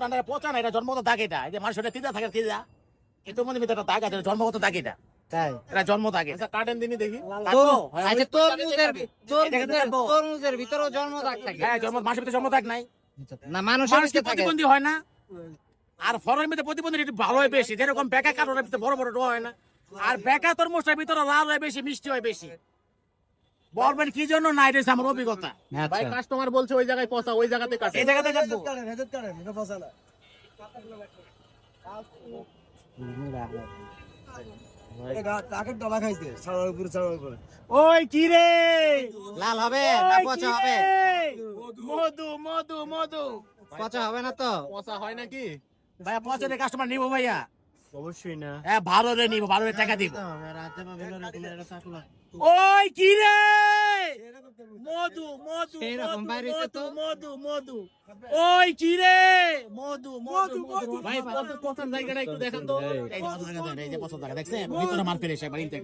কান্ডারে পচা না, এটা জন্মগত দাগ। এটা এই যে মানুষের তিজা থাকে, তিজা এত মনে ভিতরে দাগ আছে, জন্মগত দাগ। তাই এটা জন্ম দাগ। আচ্ছা কাটেন দিনই দেখি। আচ্ছা তরমুজের ভিতরেও জন্ম দাগ থাকে? হ্যাঁ, জন্ম মানুষের ভিতরে জন্ম দাগ নাই না, মানুষের মানুষ কি ভিতরে থাকে। প্রতিবন্ধী হয় না? আর ফলের মধ্যে প্রতিবন্ধী একটু ভালো হয় বেশি, যেরকম বেকা কারোর ভিতরে বড় বড় হয় না, আর বেকা তরমুজটার ভিতরে লাল হয় বেশি, মিষ্টি হয় বেশি। বলবেন কি জন্য না, এটা হচ্ছে আমার অভিজ্ঞতা। ভাই কাস্টমার বলছে ওই জায়গায় পচা, ওই জায়গাতে কাটে। এই জায়গাতে কাটবো। ওই কি রে, লাল হবে না পচা হবে? মধু মধু মধু। পচা হবে না তো? পচা হয় নাকি? ভাইয়া পচা কাস্টমার নিবো ভাইয়া? অবশ্যই না। হ্যাঁ, ভালো রে নিবো, ভালো রে টাকা দিব। ওই কি রে, মধু মধু এরকম বাইরে তো। মধু মধু। ওই কি রে, মধু মধু মধু। ভাই পচার জায়গাটা একটু দেখান তো। এই যে পছন্দ জায়গা দেখছেন, ভিতরে মার ফেলে সে বাড়িতে।